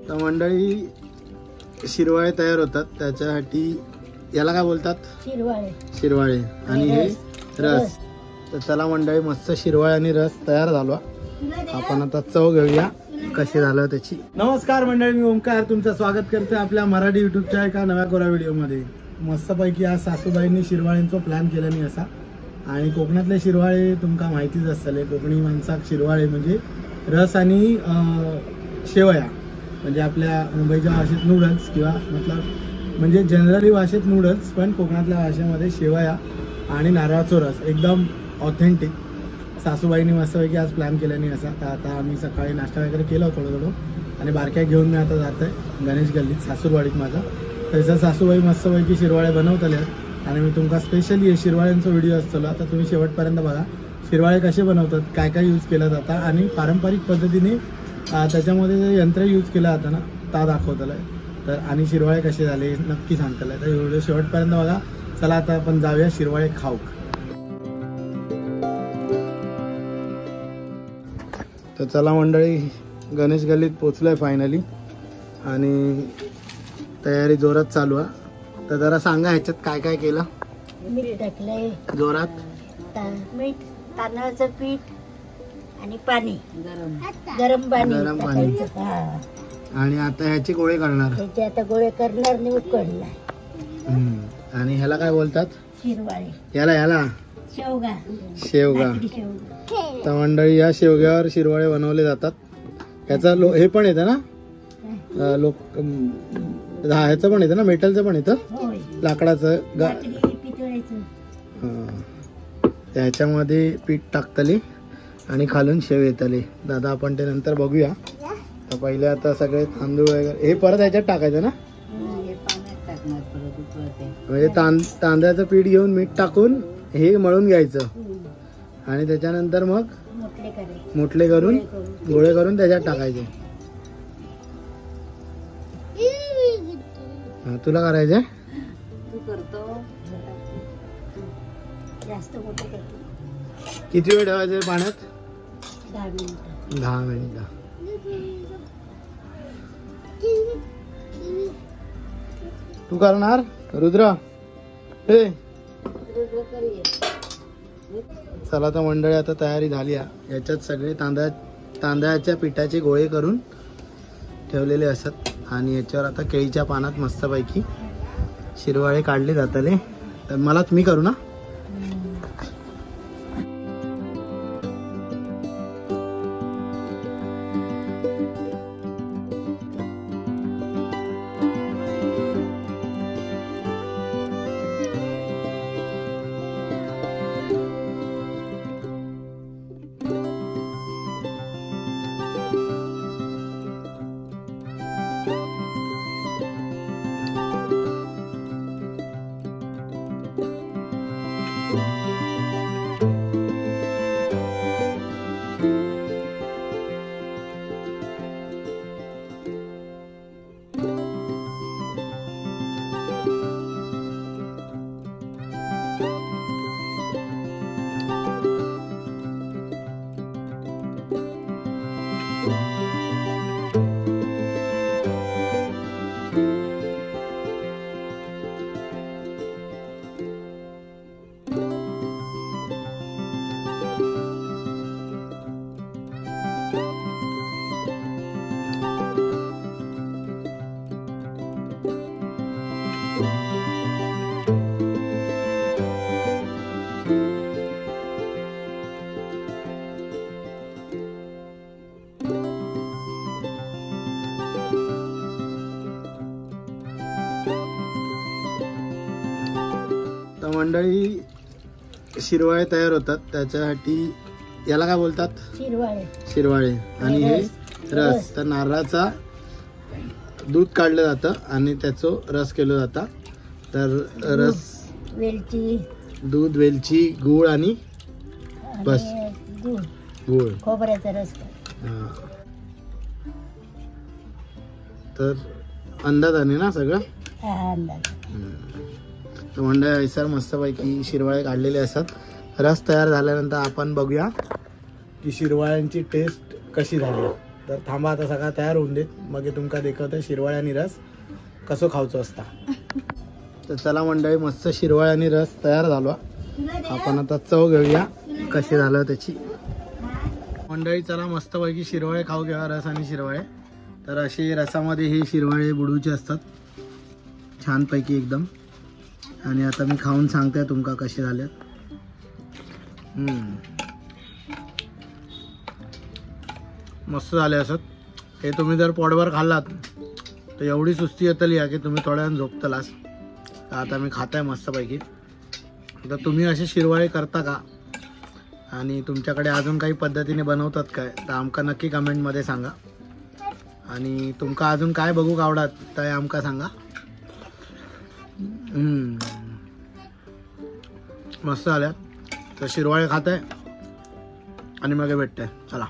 तर मंडळी शिरवाळे तयार होतात, त्याच्यासाठी याला काय बोलतात? शिरवाळे. आणि हे रस. तर चला मंडळी, मस्त शिरवाळे आणि रस तयार झाला. आपण आता चव घेऊया कशी झालं त्याची. नमस्कार मंडळी, मी ओमकार तुमचं स्वागत करते आपल्या मराठी युट्यूबच्या एका नव्या कोरा व्हिडिओमध्ये. मस्तपैकी आज सासूबाईंनी शिरवाळेंचा प्लॅन केल्याने असा. आणि कोकणातले शिरवाळे तुमका माहितीच असतले. कोकणी माणसाक शिरवाळे म्हणजे रस आणि शेवया, म्हणजे आपल्या मुंबईच्या भाषेत नूडल्स किंवा म्हणजे जनरली भाषेत नूडल्स, पण कोकणातल्या भाषेमध्ये शेवया आणि नारळाचा रस एकदम ऑथेंटिक. सासूबाईंनी मस्तपैकी आज प्लॅन केल्याने असा. तर आता आम्ही सकाळी नाश्ता वगैरे केला थोडं आणि बारक्या घेऊन मी आता जात आहे गणेश गल्लीत सासूरवाडीत माझा. तसं सासूबाई मस्तपैकी शिरवाळे बनवतल्यात आणि मी तुमका स्पेशली शिरवाळ्यांचा व्हिडिओ असतो. आता तुम्ही शेवटपर्यंत बघा शिरवाळे कसे बनवतात, काय काय यूज केलं जातं आणि पारंपरिक पद्धतीने त्याच्यामध्ये जे यंत्र यूज केलं जातं ना ता दाखवतलं आहे. तर आणि शिरवाळे कसे झाले नक्की सांगतलं आहे. तर व्हिडिओ शेवटपर्यंत बघा. चला आता आपण जाऊया शिरवाळे खाऊक. तर चला मंडळी, गणेश गल्लीत पोचलोय फायनली आणि तयारी जोरात चालू आहे. तर जरा सांगा ह्याच्यात काय काय केलं. मीठ टाकलंय जोरात, मीठ, तांदळाचं पीठ आणि पाणी, गरम पाणी. आणि आता ह्याचे गोळे करणार. ह्याचे आता गोळे करणार आणि उकडणार. आणि ह्याला काय बोलतात? शिरवाळे. ह्याला शेवगा. शेवगा. तर मंडळी या शेवग्यावर शिरवाळे बनवले जातात. ह्याचा हे पण येतं ना, ह्याचं पण येतं ना, मेटलचं पण येतं, लाकडाचं. ह्याच्यामध्ये पीठ टाकतले आणि खालून शेव येतले. दादा आपण ते नंतर बघूया. तर पहिले आता सगळे तांदूळ वगैरे हे परत ह्याच्यात टाकायचं ना, म्हणजे तांदळाचं पीठ घेऊन मीठ टाकून हे मळून घ्यायचं आणि त्याच्यानंतर मग मोठले करून गोळे करून त्याच्यात टाकायचे. तुला करायचंय? किती वेळ ठेवायचे पाण्यात? 10 मिनिटं. तू करणार रुद्र? हे चला तर मंडळी आता तयारी झाली आहे. याच्यात सगळे तांदळाच्या पिठाचे गोळे करून ठेवलेले असतात आणि याच्यावर आता केळीच्या पानात मस्तपैकी शिरवाळे काढले जातले. तर मला तुम्ही करू ना. मंडळी शिरवाळे तयार होतात, त्याच्यासाठी याला काय बोलतात? शिरवाळे. आणि हे रस. तर नारळाचा दूध काढलं जातं आणि त्याचं रस केलं जातं. तर रस, वेलची, दूध, वेलची, गूळ आणि बस गूळ, खोबऱ्याचा रस. तर अंदाजाने ना सगळं. तर मंडळी सर मस्तपैकी शिरवाळे काढलेले असतात. रस तयार झाल्यानंतर आपण बघूया की शिरवाळ्यांची टेस्ट कशी झाली. तर थांबा आता सगळा तयार होऊन देत मग तुमका देखवतोय शिरवाळे आणि रस कसो खावचो असता. तर चला मंडळी मस्त शिरवाळे आणि रस तयार झालो. आपण आता चव घेऊया कशी झालं त्याची. मंडळी चला मस्तपैकी शिरवाळे खाऊ घ्या, रस आणि शिरवाळे. तर असे रसामध्ये हे शिरवाळे बुडूचे असतात छानपैकी एकदम. आणि आता मी खाऊन सांगते तुमका कसे झालेत. मस्त झाले असत. हे तुम्ही जर पोटभर खाल्लात तर एवढी सुस्ती येतली आहे की तुम्ही थोड्या वेळानं झोपतलास. आता मी खाताय मस्तपैकी. तर तुम्ही असे शिरवाळे करता का आणि तुमच्याकडे अजून काही पद्धतीने बनवतात काय तर आमका नक्की कमेंटमध्ये सांगा. आणि तुमका अजून काय बघू आवडत तर आमका सांगा. मस्त झाल्यात. तर शिरवाळे खाताय आणि मग भेटतंय. चला.